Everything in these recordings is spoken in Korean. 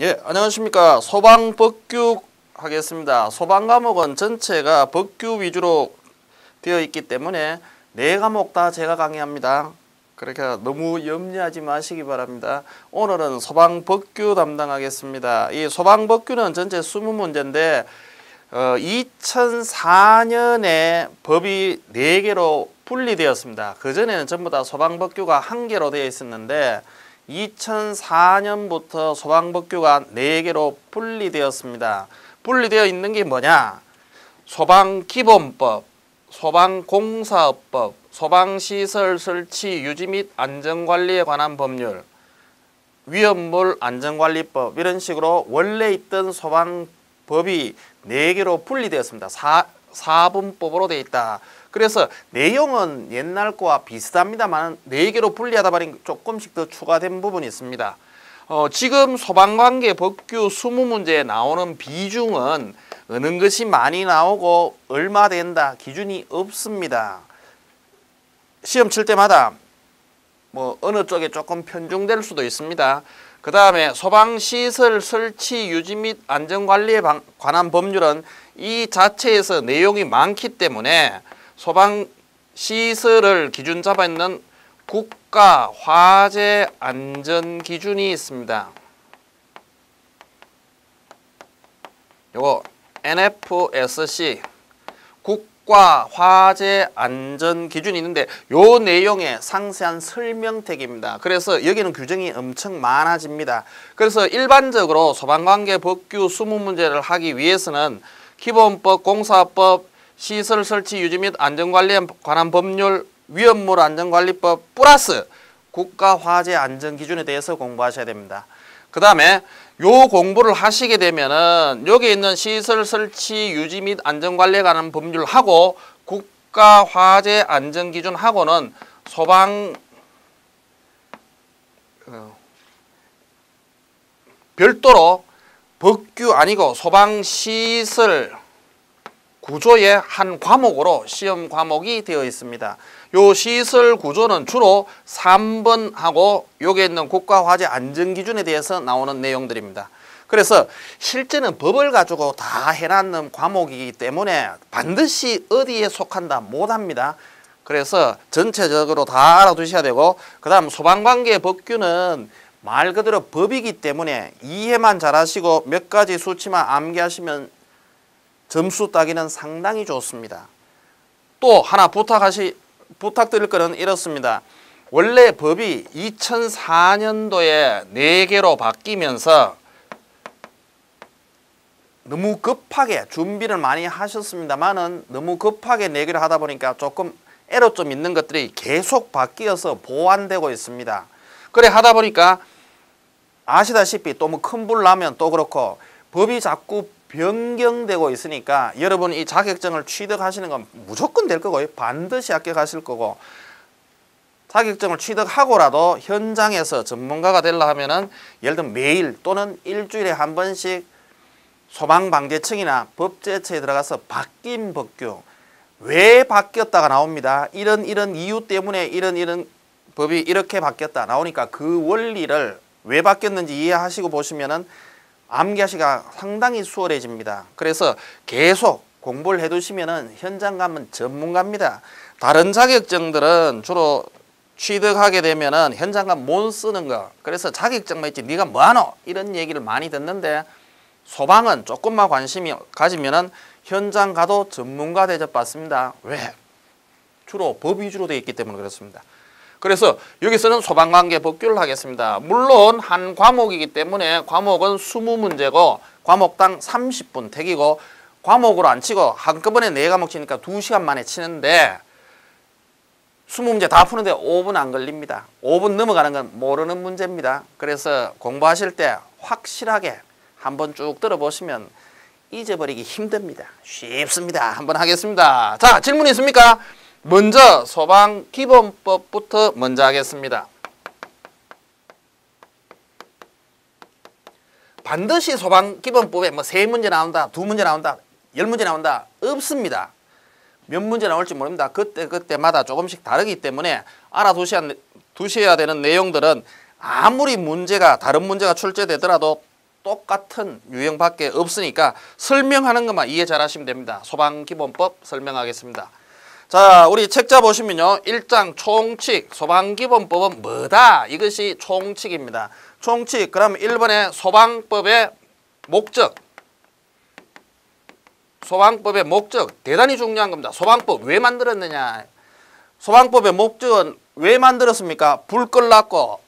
예, 안녕하십니까. 소방법규 하겠습니다. 소방 과목은 전체가 법규 위주로 되어 있기 때문에 네 과목 다 제가 강의합니다. 그러니까 너무 염려하지 마시기 바랍니다. 오늘은 소방법규 담당하겠습니다. 이 소방법규는 전체 20문제인데 2004년에 법이 4개로 분리되었습니다. 그전에는 전부 다 소방법규가 1개로 되어 있었는데 2004년부터 소방법규가 4개로 분리되었습니다. 분리되어 있는 게 뭐냐? 소방기본법, 소방공사업법, 소방시설 설치 유지 및 안전관리에 관한 법률, 위험물 안전관리법 이런 식으로 원래 있던 소방법이 4개로 분리되었습니다. 4분법으로 되어 있다. 그래서 내용은 옛날 거와 비슷합니다만 4개로 분리하다 보니 조금씩 더 추가된 부분이 있습니다. 지금 소방관계 법규 20문제에 나오는 비중은 어느 것이 많이 나오고 얼마 된다 기준이 없습니다. 시험 칠 때마다 뭐 어느 쪽에 조금 편중될 수도 있습니다. 그 다음에 소방시설 설치 유지 및 안전관리에 관한 법률은 이 자체에서 내용이 많기 때문에 소방시설을 기준 잡아 있는 국가 화재 안전 기준이 있습니다. 요거 NFSC 국가 화재 안전 기준이 있는데 요 내용의 상세한 설명택입니다. 그래서 여기는 규정이 엄청 많아집니다. 그래서 일반적으로 소방관계 법규 20문제를 하기 위해서는 기본법, 공사법, 시설 설치 유지 및 안전관리에 관한 법률, 위험물 안전관리법 플러스 국가 화재 안전 기준에 대해서 공부하셔야 됩니다. 그 다음에 요 공부를 하시게 되면은 여기 있는 시설 설치 유지 및 안전관리에 관한 법률하고 국가 화재 안전 기준하고는 소방 별도로 법규 아니고 소방시설 구조의 한 과목으로 시험 과목이 되어 있습니다. 요 시설 구조는 주로 3번하고 여기에 있는 국가화재 안전기준에 대해서 나오는 내용들입니다. 그래서 실제는 법을 가지고 다 해놨는 과목이기 때문에 반드시 어디에 속한다 못합니다. 그래서 전체적으로 다 알아두셔야 되고, 그 다음 소방관계 법규는 말 그대로 법이기 때문에 이해만 잘하시고 몇 가지 수치만 암기하시면 점수 따기는 상당히 좋습니다. 또 하나 부탁드릴 거는 이렇습니다. 원래 법이 2004년도에 4개로 바뀌면서 너무 급하게 준비를 많이 하셨습니다만은 너무 급하게 4개를 하다 보니까 조금 에러 좀 있는 것들이 계속 바뀌어서 보완되고 있습니다. 그래 하다 보니까 아시다시피 또 뭐 큰 불 나면 또 그렇고 법이 자꾸 변경되고 있으니까 여러분 이 자격증을 취득하시는 건 무조건 될 거고요. 반드시 합격하실 거고, 자격증을 취득하고라도 현장에서 전문가가 되려 하면은 예를 들면 매일 또는 일주일에 한 번씩 소방방재청이나 법제처에 들어가서 바뀐 법규, 왜 바뀌었다가 나옵니다. 이런 이유 때문에 이런 법이 이렇게 바뀌었다 나오니까 그 원리를 왜 바뀌었는지 이해하시고 보시면은 암기하시기가 상당히 수월해집니다. 그래서 계속 공부를 해두시면은 현장 가면 전문가입니다. 다른 자격증들은 주로 취득하게 되면은 현장 가면 못 쓰는 거. 그래서 자격증만 있지 네가 뭐하노? 이런 얘기를 많이 듣는데 소방은 조금만 관심이 가지면은 현장 가도 전문가 대접받습니다. 왜? 주로 법 위주로 되어 있기 때문에 그렇습니다. 그래서 여기서는 소방관계 법규를 하겠습니다. 물론 한 과목이기 때문에 과목은 20문제고 과목당 30분 택이고 과목으로 안 치고 한꺼번에 4과목 치니까 2시간 만에 치는데 20문제 다 푸는데 5분 안 걸립니다. 5분 넘어가는 건 모르는 문제입니다. 그래서 공부하실 때 확실하게 한번 쭉 들어보시면 잊어버리기 힘듭니다. 쉽습니다. 한번 하겠습니다. 자, 질문 있습니까? 먼저 소방기본법부터 먼저 하겠습니다. 반드시 소방기본법에 뭐 3문제 나온다, 2문제 나온다, 10문제 나온다 없습니다. 몇 문제 나올지 모릅니다. 그때마다 조금씩 다르기 때문에 알아두셔야 되는 내용들은 아무리 다른 문제가 출제되더라도 똑같은 유형밖에 없으니까 설명하는 것만 이해 잘 하시면 됩니다. 소방기본법 설명하겠습니다. 자, 우리 책자 보시면요. 1장 총칙, 소방기본법은 뭐다? 이것이 총칙입니다. 총칙, 그럼 1번에 소방법의 목적. 소방법의 목적, 대단히 중요한 겁니다. 소방법 왜 만들었느냐? 소방법의 목적은 왜 만들었습니까? 불 끌났고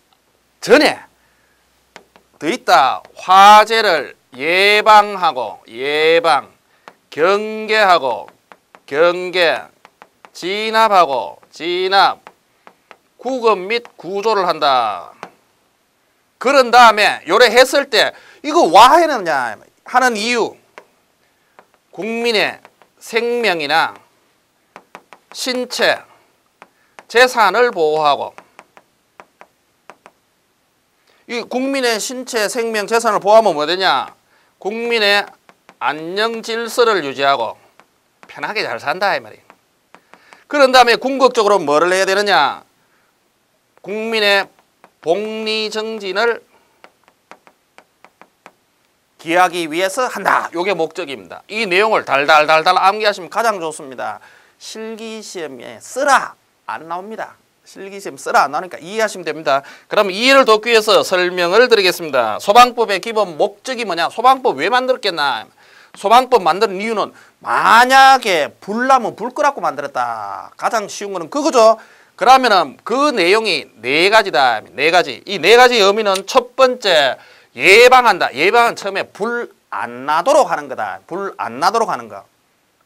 전에 더 있다. 화재를 예방하고 경계하고 진압하고 구급 및 구조를 한다. 그런 다음에 요래 했을 때 이거 와 해느냐 하는 이유, 국민의 생명이나 신체, 재산을 보호하고, 이 국민의 신체, 생명, 재산을 보호하면 뭐 되냐? 국민의 안녕 질서를 유지하고 편하게 잘 산다 이 말이에요. 그런 다음에 궁극적으로 뭐를 해야 되느냐? 국민의 복리 정진을 기하기 위해서 한다. 이게 목적입니다. 이 내용을 달달달달 암기하시면 가장 좋습니다. 실기시험에 쓰라 안 나옵니다. 실기시험 쓰라 안 나오니까 이해하시면 됩니다. 그럼 이해를 돕기 위해서 설명을 드리겠습니다. 소방법의 기본 목적이 뭐냐? 소방법 왜 만들었겠나? 소방법 만드는 이유는 만약에 불 나면 불 끄라고 만들었다. 가장 쉬운 거는 그거죠. 그러면은 그 내용이 네 가지다. 네 가지. 이 네 가지 의미는 첫 번째, 예방한다. 예방은 처음에 불 안 나도록 하는 거다. 불 안 나도록 하는 거.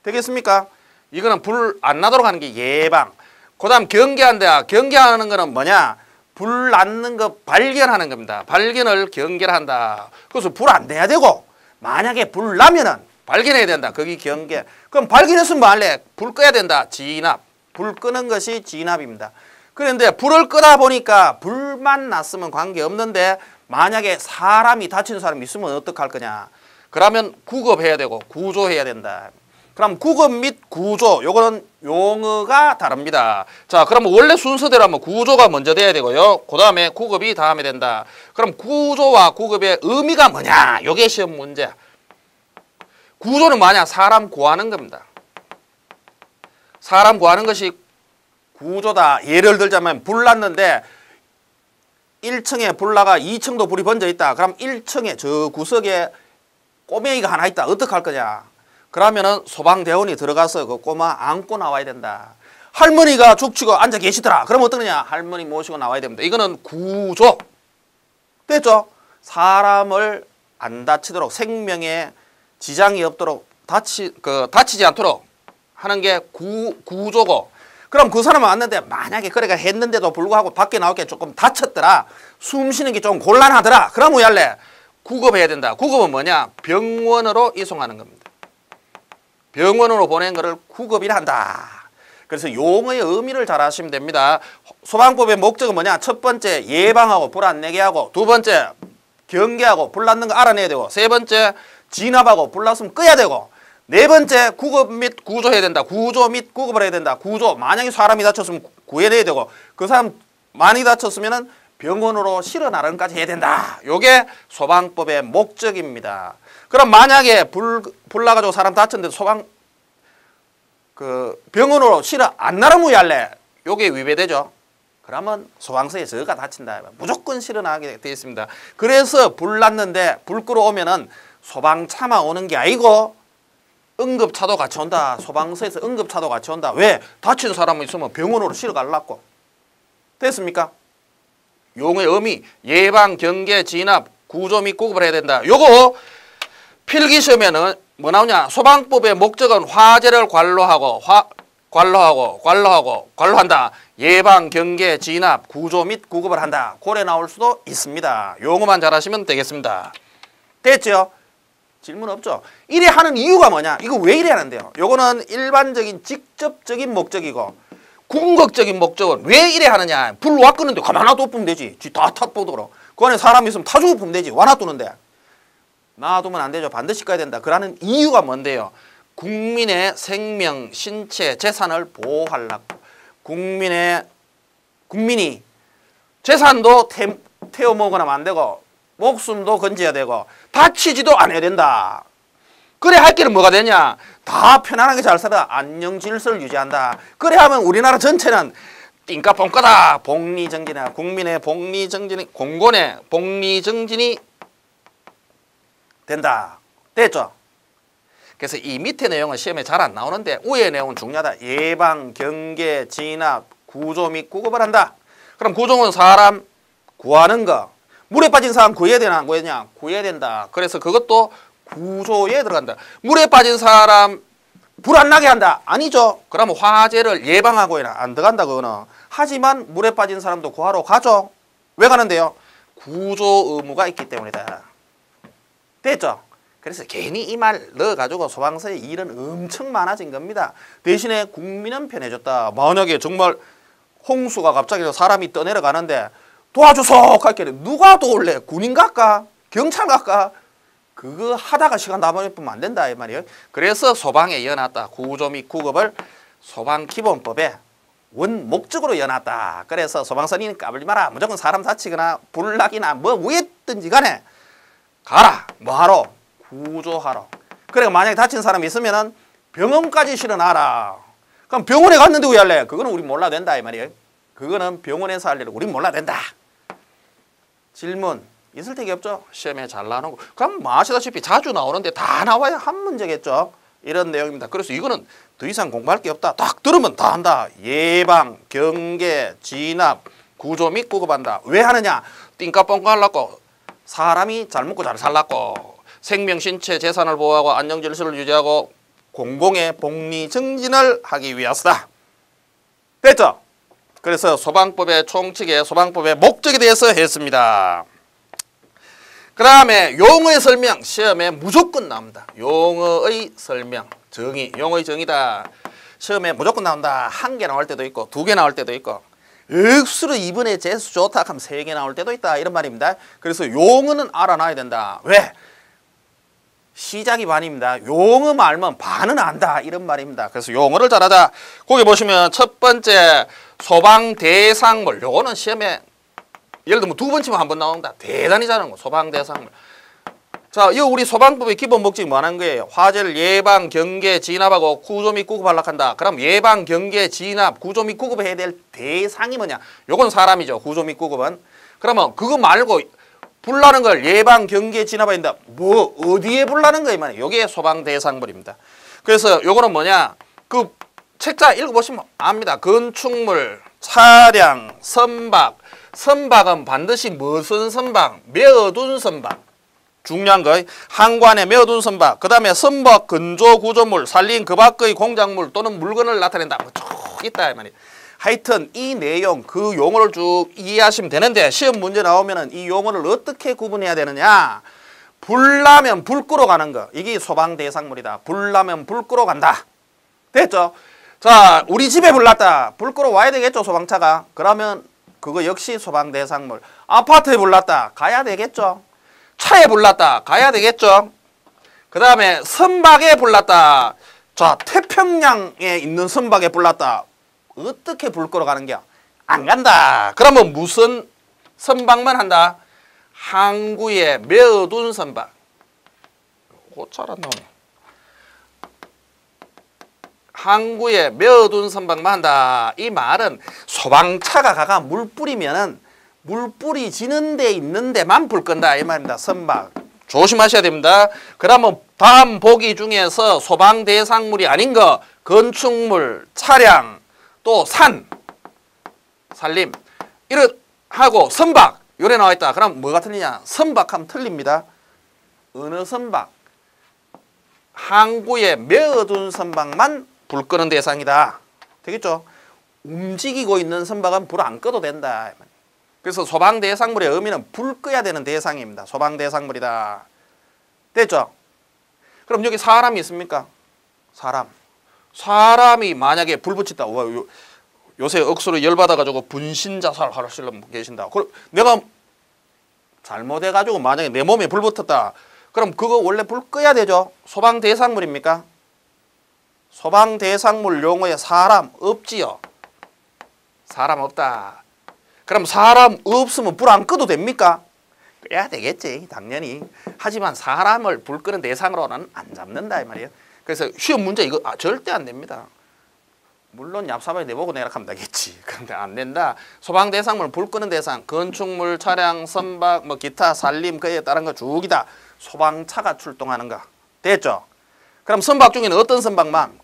되겠습니까? 이거는 불 안 나도록 하는 게 예방. 그 다음 경계한다. 경계하는 거는 뭐냐? 불 났는 거 발견하는 겁니다. 발견을 경계한다. 그래서 불 안 내야 되고, 만약에 불 나면은 발견해야 된다. 거기 경계. 그럼 발견했으면 뭐 할래? 불 꺼야 된다. 진압. 불 끄는 것이 진압입니다. 그런데 불을 끄다 보니까 불만 났으면 관계없는데 만약에 사람이 다친 사람이 있으면 어떡할 거냐? 그러면 구급해야 되고 구조해야 된다. 그럼 구급 및 구조, 요거는 용어가 다릅니다. 자, 그럼 원래 순서대로 하면 구조가 먼저 돼야 되고요. 그 다음에 구급이 다음에 된다. 그럼 구조와 구급의 의미가 뭐냐? 요게 시험 문제. 구조는 뭐냐? 사람 구하는 겁니다. 사람 구하는 것이 구조다. 예를 들자면 불 났는데 1층에 불 나가 2층도 불이 번져 있다. 그럼 1층에 저 구석에 꼬맹이가 하나 있다. 어떡할 거냐? 그러면은 소방대원이 들어가서 그 꼬마 안고 나와야 된다. 할머니가 죽치고 앉아 계시더라. 그럼 어떠느냐? 할머니 모시고 나와야 됩니다. 이거는 구조. 됐죠? 사람을 안 다치도록, 생명에 지장이 없도록, 다치지 않도록 하는 게 구조고, 그럼 그 사람은 왔는데 만약에 그래가 했는데도 불구하고 밖에 나오기에 조금 다쳤더라. 숨 쉬는 게 좀 곤란하더라. 그럼 뭐 할래? 구급해야 된다. 구급은 뭐냐? 병원으로 이송하는 겁니다. 병원으로 보낸 거를 구급이라 한다. 그래서 용어의 의미를 잘 아시면 됩니다. 소방법의 목적은 뭐냐? 첫 번째, 예방하고 불 안 내게 하고, 두 번째, 경계하고 불 났는 거 알아내야 되고, 세 번째, 진압하고 불 났으면 꺼야 되고, 네 번째, 구급 및 구조해야 된다. 구조 및 구급을 해야 된다. 구조, 만약에 사람이 다쳤으면 구해내야 되고, 그 사람 많이 다쳤으면 병원으로 실어 나르기까지 해야 된다. 요게 소방법의 목적입니다. 그럼 만약에 불 나가지고 사람 다쳤는데 병원으로 실어 안 나르면 할래? 요게 위배되죠. 그러면 소방서에 저가 다친다. 무조건 실어 나가게 되어 있습니다. 그래서 불 났는데 불 끄러 오면은 소방차만 오는 게 아니고 응급차도 같이 온다. 소방서에서 응급차도 같이 온다. 왜? 다친 사람이 있으면 병원으로 실어 가려고. 됐습니까? 용어의 의미, 예방, 경계, 진압, 구조 및 구급을 해야 된다. 요거 필기시험에는 뭐 나오냐? 소방법의 목적은 화재를 관로한다. 예방, 경계, 진압, 구조 및 구급을 한다. 고래 나올 수도 있습니다. 용어만 잘 하시면 되겠습니다. 됐죠? 질문 없죠? 이래 하는 이유가 뭐냐? 이거 왜 이래 하는데요? 요거는 일반적인 직접적인 목적이고, 궁극적인 목적은 왜 이래 하느냐? 불 와 끄는데 가만 놔두면 되지. 다 탓보도록. 그 안에 사람이 있으면 타주고 보면 되지. 와 놔두는데. 놔두면 안 되죠. 반드시 꺼야 된다. 그러는 이유가 뭔데요? 국민의 생명, 신체, 재산을 보호하려고. 국민이 재산도 태워 먹으면 안 되고, 목숨도 건져야 되고 다치지도 않아야 된다. 그래 할 길은 뭐가 되냐? 다 편안하게 잘 살아 안녕 질서를 유지한다. 그래 하면 우리나라 전체는 띵까뽕까다 복리정진이나 국민의 복리정진이 공권의 복리정진이 된다. 됐죠? 그래서 이 밑에 내용은 시험에 잘 안 나오는데 위의 내용은 중요하다. 예방, 경계, 진압, 구조 및 구급을 한다. 그럼 구조는 사람 구하는 거. 물에 빠진 사람 구해야 되나 안 구해야 되냐? 구해야 된다. 그래서 그것도 구조에 들어간다. 물에 빠진 사람 불 안 나게 한다. 아니죠. 그러면 화재를 예방하고 안 들어간다 그거는. 하지만 물에 빠진 사람도 구하러 가죠. 왜 가는데요? 구조 의무가 있기 때문이다. 됐죠? 그래서 괜히 이 말 넣어가지고 소방서의 일은 엄청 많아진 겁니다. 대신에 국민은 편해졌다. 만약에 정말 홍수가 갑자기 사람이 떠내려가는데 도와주소! 할게 누가 도울래? 군인 갈까? 경찰 갈까? 그거 하다가 시간 다 보내면 안 된다 이 말이에요. 그래서 소방에 이어놨다. 구조 및 구급을 소방기본법에 원 목적으로 이어놨다. 그래서 소방선인 까불지 마라. 무조건 사람 다치거나 불나기나 뭐 왜든지 간에 가라. 뭐하러? 구조하러. 그래 만약에 다친 사람이 있으면은 병원까지 실어놔라. 그럼 병원에 갔는데 왜 할래? 그거는 우리 몰라도 된다 이 말이에요. 그거는 병원에서 할 일을 우리 몰라도 된다. 질문 있을 테기 없죠? 시험에 잘 나오는 거. 그럼 아시다시피 자주 나오는데 다 나와야 한 문제겠죠? 이런 내용입니다. 그래서 이거는 더 이상 공부할 게 없다. 딱 들으면 다 한다. 예방, 경계, 진압, 구조 및 구급한다. 왜 하느냐? 띵까뻥까 하려고 사람이 잘 먹고 잘 살라고 생명, 신체, 재산을 보호하고 안녕 질서를 유지하고 공공의 복리 정진을 하기 위해서다. 됐죠? 그래서 소방법의 총칙에 소방법의 목적에 대해서 했습니다. 그 다음에 용어의 설명 시험에 무조건 나옵니다. 용어의 설명 정의 용어의 정의다. 시험에 무조건 나온다. 1개 나올 때도 있고 2개 나올 때도 있고 억수로 이번에 재수 좋다 하면 3개 나올 때도 있다 이런 말입니다. 그래서 용어는 알아놔야 된다. 왜? 시작이 반입니다. 용어만 알면 반은 안다 이런 말입니다. 그래서 용어를 잘하자. 거기 보시면 첫 번째 소방대상물. 요거는 시험에 예를 들면 2번 치면 1번 나온다. 대단히 잘하는 거. 소방대상물. 자, 이 우리 소방법의 기본 목적이 뭐 하는 거예요? 화재를 예방, 경계, 진압하고 구조 및 구급하려고 한다. 그럼 예방, 경계, 진압, 구조 및 구급해야 될 대상이 뭐냐? 요건 사람이죠. 구조 및 구급은. 그러면 그거 말고 불 나는 걸 예방, 경계, 진압해야 된다. 뭐 어디에 불 나는 거야? 이만해. 요게 소방대상물입니다. 그래서 요거는 뭐냐? 그 책자 읽어보시면 압니다. 건축물, 차량, 선박. 선박은 반드시 무슨 선박? 메어둔 선박. 중요한 거. 항관에 메어둔 선박. 그 다음에 선박, 건조, 구조물, 살린 그 밖의 공작물 또는 물건을 나타낸다. 뭐 쭉 있다 이 말이에요. 하여튼 이 내용 그 용어를 쭉 이해하시면 되는데 시험 문제 나오면은 이 용어를 어떻게 구분해야 되느냐? 불 나면 불 끄러 가는 거. 이게 소방대상물이다. 불 나면 불 끄러 간다. 됐죠? 자, 우리 집에 불 났다. 불 끄러 와야 되겠죠, 소방차가. 그러면 그거 역시 소방대상물. 아파트에 불 났다. 가야 되겠죠. 차에 불 났다. 가야 되겠죠. 그 다음에 선박에 불 났다. 자, 태평양에 있는 선박에 불 났다. 어떻게 불 끄러 가는 겨? 안 간다. 그러면 무슨 선박만 한다? 항구에 메어둔 선박. 잘 안 나오네. 항구에 메어둔 선박만 한다. 이 말은 소방차가 가가 물 뿌리면은 물 뿌리지는 데 있는 데만 불 끈다 이 말입니다. 선박. 조심하셔야 됩니다. 그러면 다음 보기 중에서 소방대상물이 아닌 거 건축물, 차량, 또 산, 산림 이런 하고 선박 요래 나와 있다. 그럼 뭐가 틀리냐? 선박하면 틀립니다. 어느 선박? 항구에 메어둔 선박만 불 끄는 대상이다. 되겠죠? 움직이고 있는 선박은 불 안 꺼도 된다. 그래서 소방대상물의 의미는 불 꺼야 되는 대상입니다. 소방대상물이다. 됐죠? 그럼 여기 사람이 있습니까? 사람이 만약에 불 붙였다. 요새 억수로 열받아가지고 분신자살 하시는 분 계신다. 그럼 내가 잘못해가지고 만약에 내 몸에 불 붙었다. 그럼 그거 원래 불 꺼야 되죠? 소방대상물입니까? 소방대상물 용어에 사람 없지요? 사람 없다. 그럼 사람 없으면 불 안 꺼도 됩니까? 빼야 되겠지 당연히. 하지만 사람을 불 끄는 대상으로는 안 잡는다 이 말이에요. 그래서 시험 문제 이거 절대 안 됩니다. 물론 얍삽하게 내보고 내라 하면 되겠지. 그런데 안 된다. 소방 대상물 불 끄는 대상 건축물 차량 선박 뭐 기타 산림 그에 따른 거 쭉이다. 소방차가 출동하는 거 됐죠. 그럼 선박 중에는 어떤 선박만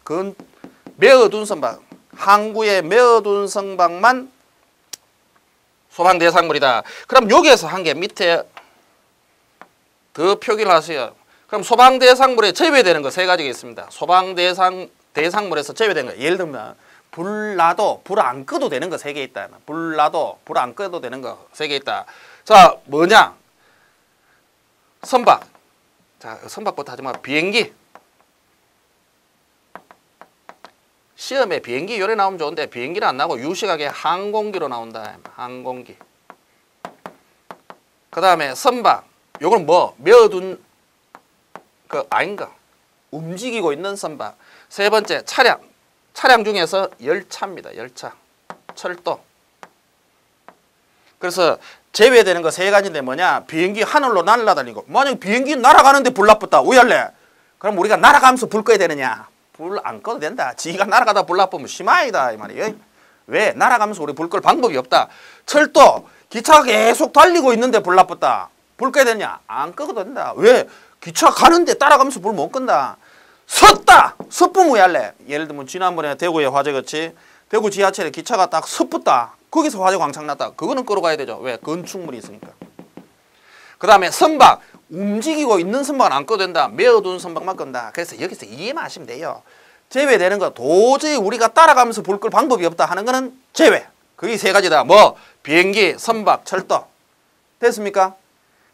메어둔 선박 항구에 메어둔 선박만 소방 대상물이다. 그럼 여기에서 한 개 밑에 더 표기를 하세요. 그럼 소방 대상물에 제외되는 거 세 가지가 있습니다. 소방 대상물에서 제외되는 거. 예를 들면 불 나도 불 안 꺼도 되는 거 세 개 있다. 불 나도 불 안 꺼도 되는 거 세 개 있다. 자, 뭐냐? 선박. 자, 선박부터 하지 마. 비행기. 시험에 비행기 요래 나오면 좋은데 비행기는 안 나오고 유식하게 항공기로 나온다. 항공기. 그 다음에 선박. 요건 뭐 메어둔 그 아닌가? 움직이고 있는 선박. 세 번째 차량. 차량 중에서 열차입니다. 열차. 철도. 그래서 제외되는 거 세 가지인데 뭐냐? 비행기 하늘로 날아다니고. 만약 비행기 날아가는데 불 나쁘다. 왜 할래? 그럼 우리가 날아가면서 불 꺼야 되느냐? 불 안 꺼도 된다. 지가 날아가다 불 나쁘면 심하이다 이 말이에요. 왜? 날아가면서 우리 불 끌 방법이 없다. 철도. 기차가 계속 달리고 있는데 불 나쁘다. 불 꺼야 되느냐? 안 꺼도 된다. 왜? 기차 가는데 따라가면서 불 못 끈다. 섰다! 섰으면 왜 할래? 예를 들면 지난번에 대구에 화재같이 대구 지하철에 기차가 딱 섰다. 거기서 화재 광창 났다. 그거는 끌어가야 되죠. 왜? 건축물이 있으니까. 그 다음에 선박. 움직이고 있는 선박은 안 꺼도 된다. 메어둔 선박만 끈다. 그래서 여기서 이해만 하시면 돼요. 제외되는 거 도저히 우리가 따라가면서 불 끌 방법이 없다 하는 거는 제외. 그게 세 가지다. 뭐? 비행기, 선박, 철도. 됐습니까?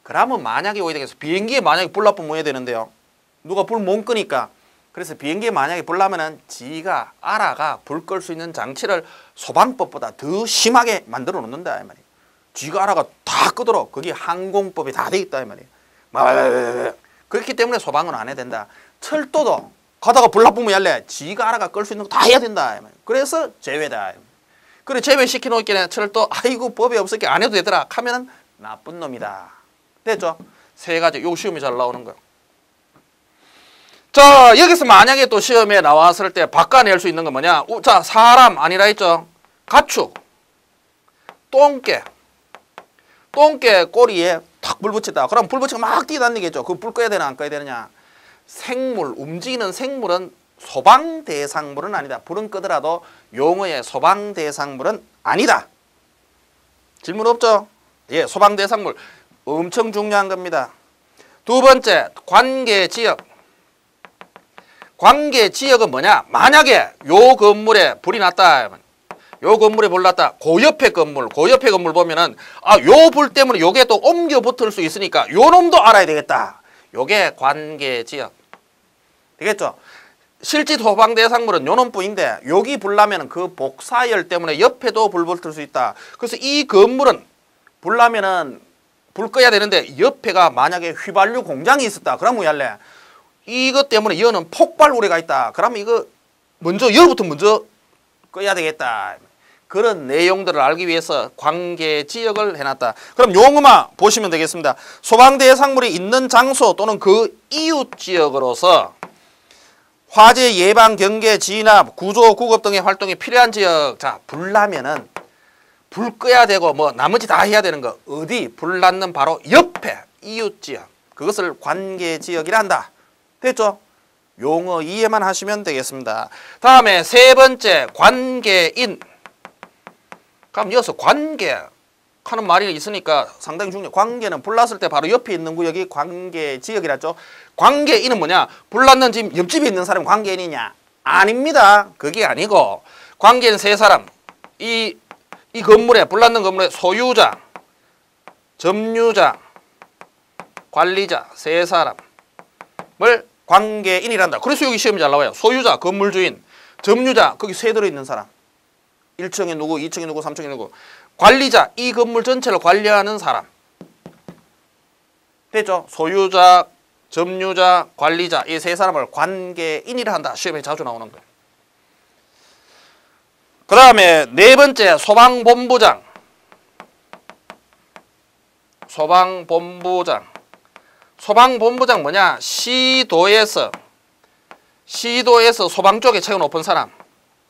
그러면 만약에 오게 되겠어. 비행기에 만약에 불 나쁘면 뭐 해야 되는데요? 누가 불 못 끄니까. 그래서 비행기에 만약에 불 나면은 지가 알아가 불 끌 수 있는 장치를 소방법보다 더 심하게 만들어 놓는다 이 말이에요. 지가 알아가 다 끄도록 그게 항공법이 다 돼 있다 이 말이에요. 그렇기 때문에 소방은 안 해야 된다. 철도도 가다가 불 나쁘면 할래. 지가 알아가 끌 수 있는 거 다 해야 된다 이 말이에요. 그래서 제외다. 그래 제외시켜 놓기는 철도 아이고 법이 없으니까 안 해도 되더라 하면은 나쁜 놈이다. 됐죠? 세 가지. 요 시험이 잘 나오는 거예요. 자, 여기서 만약에 또 시험에 나왔을 때 바꿔낼 수 있는 건 뭐냐? 자, 사람 아니라 했죠? 가축, 똥개. 똥개 꼬리에 탁 불 붙였다. 그럼 불 붙이고 막 뛰어다니겠죠? 그 불 꺼야 되나 안 꺼야 되느냐? 생물, 움직이는 생물은 소방 대상물은 아니다. 불은 끄더라도 용어의 소방 대상물은 아니다. 질문 없죠? 예, 소방 대상물 엄청 중요한 겁니다. 두 번째, 관계 지역. 관계 지역은 뭐냐? 만약에 요 건물에 불이 났다. 요 건물에 불 났다. 그 옆에 건물 보면은 요 불 때문에 요게 또 옮겨 붙을 수 있으니까 요 놈도 알아야 되겠다. 요게 관계 지역. 되겠죠? 실제 소방 대상물은 요 놈뿐인데 여기 불 나면은 그 복사열 때문에 옆에도 불 붙을 수 있다. 그래서 이 건물은 불 나면은 불 꺼야 되는데 옆에가 만약에 휘발유 공장이 있었다. 그러면 뭐 할래? 이것 때문에 여는 폭발 우려가 있다. 그러면 이거 열부터 먼저 꺼야 되겠다. 그런 내용들을 알기 위해서 관계 지역을 해놨다. 그럼 용어만 보시면 되겠습니다. 소방 대상물이 있는 장소 또는 그 이웃 지역으로서 화재 예방, 경계, 진압, 구조, 구급 등의 활동이 필요한 지역. 자, 불 나면은 불 꺼야 되고 뭐 나머지 다 해야 되는 거. 어디? 불 났는 바로 옆에 이웃 지역. 그것을 관계 지역이라 한다. 됐죠? 용어 이해만 하시면 되겠습니다. 다음에 세 번째, 관계인. 그럼 여기서 관계 하는 말이 있으니까 상당히 중요해요. 관계는 불 났을 때 바로 옆에 있는 구역이 관계 지역이라죠. 관계인은 뭐냐? 불 났는 집 옆집에 있는 사람이 관계인이냐? 아닙니다. 그게 아니고 관계인 세 사람. 이 건물에 불 났는 건물의 소유자, 점유자, 관리자 세 사람을 관계인이란다. 그래서 여기 시험이 잘 나와요. 소유자, 건물주인, 점유자, 거기 세 들어있는 사람. 1층에 누구, 2층에 누구, 3층에 누구. 관리자, 이 건물 전체를 관리하는 사람. 됐죠? 소유자, 점유자, 관리자 이 세 사람을 관계인이라 한다. 시험에 자주 나오는 거예요. 그 다음에 네 번째, 소방본부장. 소방본부장. 소방본부장 뭐냐? 시도에서 소방 쪽에 최고 높은 사람.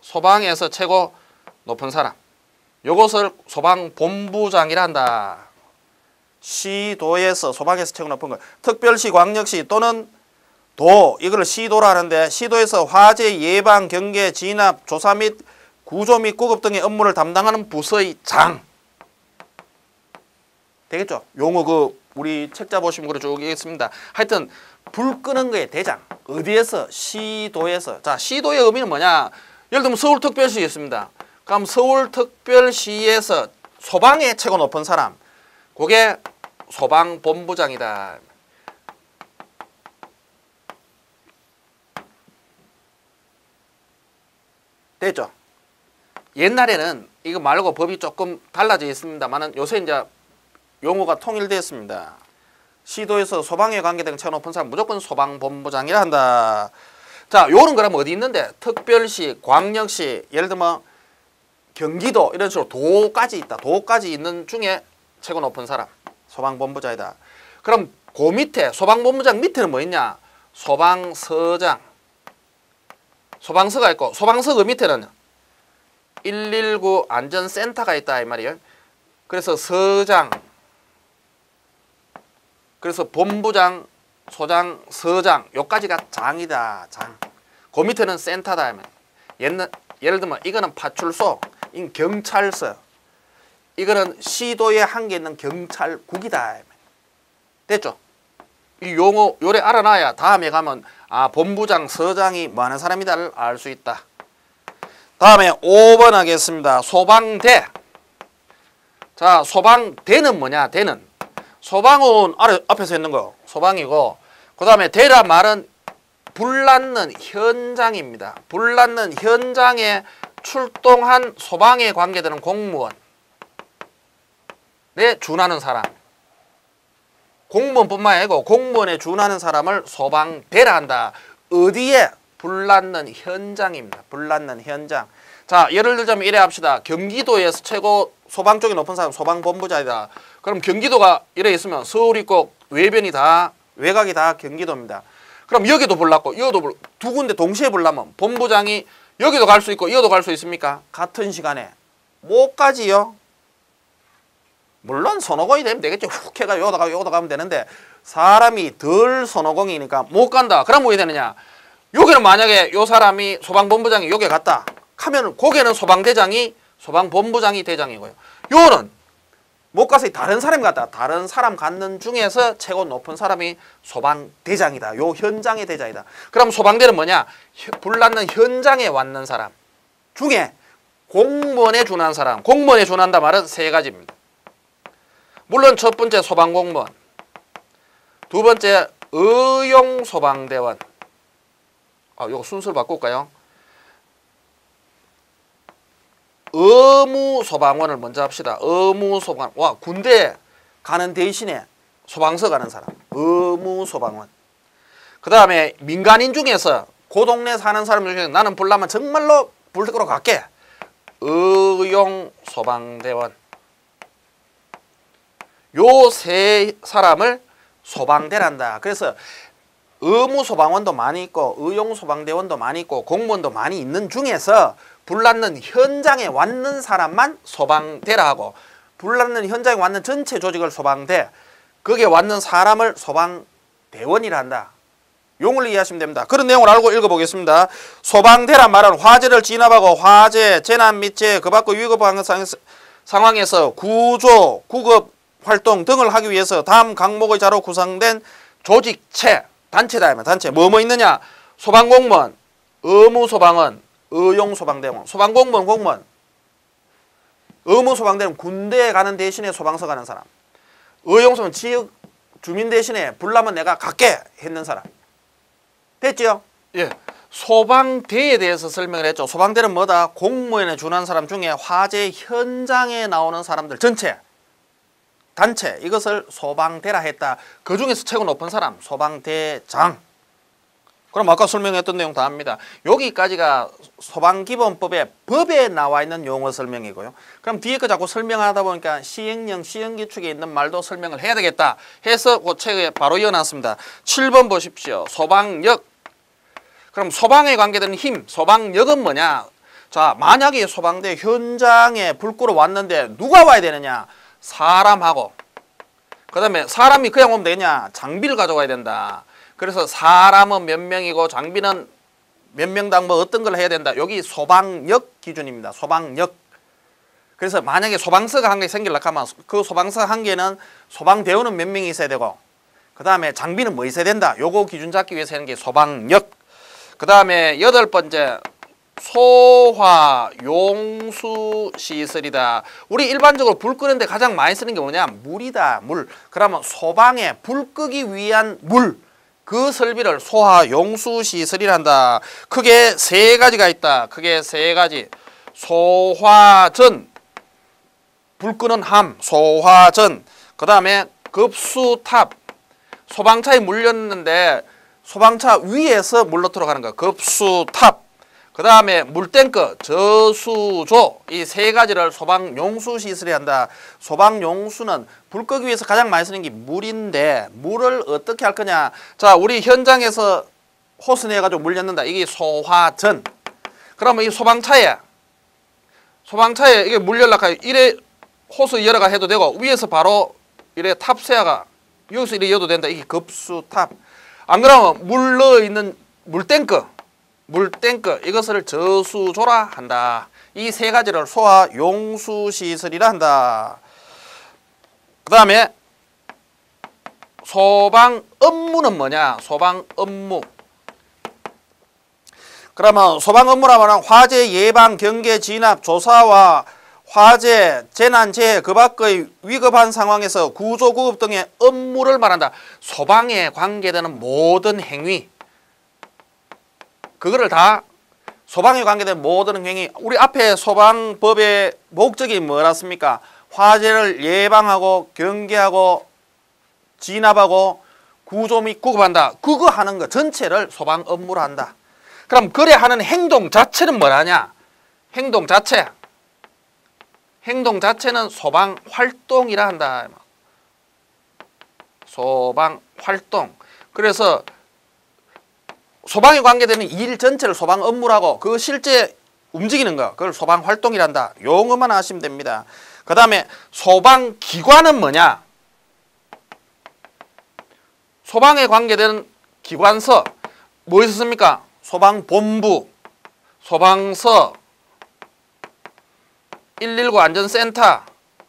소방에서 최고 높은 사람. 요것을 소방본부장이라 한다. 시도에서 소방에서 최고 높은 거. 특별시, 광역시 또는 도, 이걸 시도라 하는데, 시도에서 화재 예방, 경계, 진압, 조사 및 구조 및 구급 등의 업무를 담당하는 부서의 장. 되겠죠? 용어 우리 책자 보시면 그래 쭉 있습니다. 하여튼 불 끄는 거에 대장. 어디에서? 시도에서. 자, 시도의 의미는 뭐냐? 예를 들면 서울특별시 있습니다. 그럼 서울특별시에서 소방의 최고 높은 사람, 그게 소방본부장이다. 됐죠? 옛날에는 이거 말고 법이 조금 달라져 있습니다만은 요새 이제 용어가 통일되었습니다. 시도에서 소방에 관계된 최고 높은 사람 무조건 소방본부장이라 한다. 자, 요런 거라면 어디 있는데? 특별시, 광역시, 예를 들면 경기도 이런 식으로 도까지 있다. 도까지 있는 중에 최고 높은 사람 소방본부장이다. 그럼 그 밑에 소방본부장 밑에는 뭐 있냐? 소방서장. 소방서가 있고 소방서 그 밑에는 119 안전센터가 있다 이 말이에요. 그래서 서장, 그래서 본부장, 소장, 서장 요까지가 장이다. 장. 그 밑에는 센터다. 예를 들면 이거는 파출소, 이 경찰서, 이거는 시도에 한 개 있는 경찰국이다. 됐죠? 이 용어 요래 알아놔야 다음에 가면 아 본부장, 서장이 뭐 하는 사람이다를 알 수 있다. 다음에 5번 하겠습니다. 소방대. 자, 소방대는 뭐냐? 대는 소방은 앞에서 있는 거 소방이고, 그 다음에 대란 말은 불났는 현장입니다. 불났는 현장에 출동한 소방에 관계되는 공무원에 준하는 사람. 공무원뿐만 아니고 공무원에 준하는 사람을 소방대라 한다. 어디에? 불났는 현장입니다. 불났는 현장. 자, 예를 들자면 이래 합시다. 경기도에서 최고 소방 쪽이 높은 사람 소방본부장이다. 그럼 경기도가 이래 있으면 서울 있고 외변이 다 외곽이 다 경기도입니다. 그럼 여기도 불났고 이것도 두 군데 동시에 불나면 본부장이 여기도 갈 수 있고 이것도 갈 수 있습니까? 같은 시간에 못 가지요. 물론 선호공이 되면 되겠죠. 훅 해가 여기다 가면 되는데 사람이 덜 선호공이니까 못 간다. 그럼 뭐 해야 되느냐? 여기는 만약에 요 사람이 소방본부장이 여기 갔다 하면 거기는 소방대장이 소방본부장이 대장이고요. 요는 못 가서 다른 사람이 갔다. 다른 사람 갖는 중에서 최고 높은 사람이 소방대장이다. 요 현장의 대장이다. 그럼 소방대는 뭐냐? 불났는 현장에 왔는 사람 중에 공무원에 준한 사람. 공무원에 준한다 말은 세 가지입니다. 물론 첫 번째 소방공무원, 두 번째 의용소방대원. 요거 순서를 바꿀까요? 의무소방원을 먼저 합시다. 의무소방원. 와, 군대 가는 대신에 소방서 가는 사람. 의무소방원. 그 다음에 민간인 중에서 그 동네 사는 사람 중에 나는 불나면 정말로 불 끄러 갈게. 의용소방대원. 요 세 사람을 소방대란다. 그래서 의무소방원도 많이 있고 의용소방대원도 많이 있고 공무원도 많이 있는 중에서 불났는 현장에 왔는 사람만 소방대라 하고, 불났는 현장에 왔는 전체 조직을 소방대, 거기에 왔는 사람을 소방대원이라 한다. 용을 이해하시면 됩니다. 그런 내용을 알고 읽어보겠습니다. 소방대란 말은 화재를 진압하고 화재, 재난 및 그 밖의 위급 상황에서 구조, 구급 활동 등을 하기 위해서 다음 강목의 자로 구성된 조직체, 단체다. 단체. 뭐뭐 있느냐? 소방공무원, 의무소방원, 의용소방대원. 소방공무원, 공무원. 의무소방대원 군대에 가는 대신에 소방서 가는 사람. 의용소방은 지역 주민 대신에 불나면 내가 갈게 했는 사람. 됐죠? 예. 소방대에 대해서 설명을 했죠. 소방대는 뭐다? 공무원에 준한 사람 중에 화재 현장에 나오는 사람들 전체, 단체, 이것을 소방대라 했다. 그 중에서 최고 높은 사람 소방대장. 그럼 아까 설명했던 내용 다 합니다. 여기까지가 소방기본법의 법에 나와 있는 용어 설명이고요. 그럼 뒤에 거 자꾸 설명하다 보니까 시행령, 시행규칙에 있는 말도 설명을 해야 되겠다 해서 그 책에 바로 이어놨습니다. 7번 보십시오. 소방력. 그럼 소방에 관계되는 힘, 소방력은 뭐냐? 자, 만약에 소방대 현장에 불 끄러 왔는데 누가 와야 되느냐? 사람하고, 그 다음에 사람이 그냥 오면 되냐? 장비를 가져와야 된다. 그래서 사람은 몇 명이고 장비는 몇 명당 뭐 어떤 걸 해야 된다. 여기 소방력 기준입니다. 소방력. 그래서 만약에 소방서가 한 개 생기려고 하면 그 소방서 한 개는 소방대원은 몇 명이 있어야 되고, 그 다음에 장비는 뭐 있어야 된다. 요거 기준 잡기 위해서 하는 게 소방력. 그 다음에 8번째 소화 용수 시설이다. 우리 일반적으로 불 끄는데 가장 많이 쓰는 게 뭐냐? 물이다. 물. 그러면 소방에 불 끄기 위한 물. 그 설비를 소화 용수 시설이란다. 크게 세 가지가 있다. 크게 세 가지. 소화전. 불 끄는 함. 소화전. 그 다음에 급수탑. 소방차에 물렸는데 소방차 위에서 물 넣도록 하는 거. 급수탑. 그 다음에 물탱크, 저수조. 이 세 가지를 소방용수시설이 한다. 소방용수는 불 끄기 위해서 가장 많이 쓰는 게 물인데 물을 어떻게 할 거냐. 자, 우리 현장에서 호스 내가지고 물 넣는다. 이게 소화전. 그러면 이 소방차에 이게 물 열라고 이래 호스 열어가 해도 되고 위에서 바로 이래 탑세아가 여기서 이래 열어도 된다. 이게 급수탑. 안 그러면 물 넣어 있는 물탱크 이것을 저수조라 한다. 이 세 가지를 소화 용수시설이라 한다. 그 다음에 소방 업무는 뭐냐? 소방 업무. 그러면 소방 업무라고 하면 화재 예방, 경계, 진압, 조사와 화재, 재난, 재해 그 밖의 위급한 상황에서 구조, 구급 등의 업무를 말한다. 소방에 관계되는 모든 행위, 그거를 다 소방에 관계된 모든 행위. 우리 앞에 소방법의 목적이 뭐였습니까? 화재를 예방하고 경계하고 진압하고 구조 및 구급한다. 그거 하는 거 전체를 소방 업무로 한다. 그럼 그래 하는 행동 자체는 뭐라냐? 행동 자체는 소방 활동이라 한다. 소방 활동. 그래서 소방에 관계되는 일 전체를 소방 업무라고 그 실제 움직이는 거 그걸 소방 활동이란다. 용어만 아시면 됩니다. 그 다음에 소방기관은 뭐냐? 소방에 관계되는 기관서 뭐 있었습니까? 소방본부, 소방서, 119 안전센터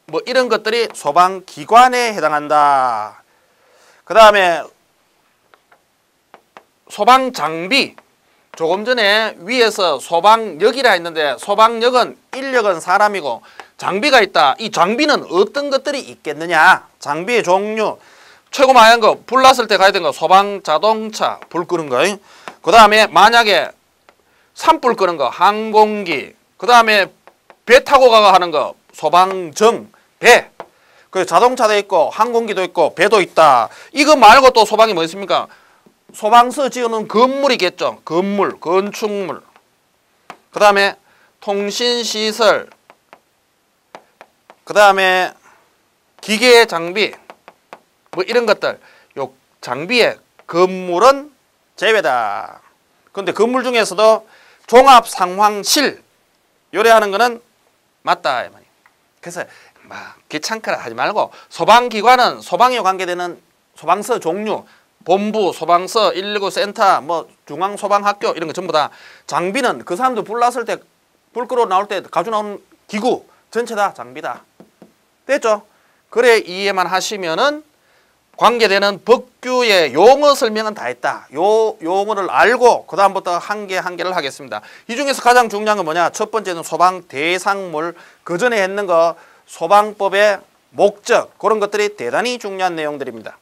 뭐 이런 것들이 소방기관에 해당한다. 그 다음에 소방장비. 조금 전에 위에서 소방역이라 했는데 소방역은 인력은 사람이고 장비가 있다. 이 장비는 어떤 것들이 있겠느냐? 장비의 종류. 최고 많이 한 거, 불 났을 때 가야 되는 거 소방자동차, 불 끄는 거. 그 다음에 만약에 산불 끄는 거 항공기. 그 다음에 배 타고 가가 하는 거 소방정, 배. 그 자동차도 있고 항공기도 있고 배도 있다. 이거 말고 또 소방이 뭐 있습니까? 소방서 지어놓은 건물이겠죠. 건물, 건축물. 그 다음에 통신시설. 그 다음에 기계 장비. 뭐 이런 것들. 요 장비에 건물은 제외다. 그런데 건물 중에서도 종합상황실 요래하는 거는 맞다. 그래서 막 귀찮거나 하지 말고 소방기관은 소방에 관계되는 소방서 종류. 본부, 소방서, 119 센터, 뭐 중앙소방학교 이런 거 전부 다. 장비는 그 사람들 불 났을 때 불 끄러 나올 때 가지고 나오는 기구 전체 다 장비다. 됐죠? 그래 이해만 하시면은 관계되는 법규의 용어 설명은 다 했다. 요 용어를 알고 그 다음부터 한 개 한 개를 하겠습니다. 이 중에서 가장 중요한 건 뭐냐? 첫 번째는 소방 대상물. 그 전에 했는 거 소방법의 목적 그런 것들이 대단히 중요한 내용들입니다.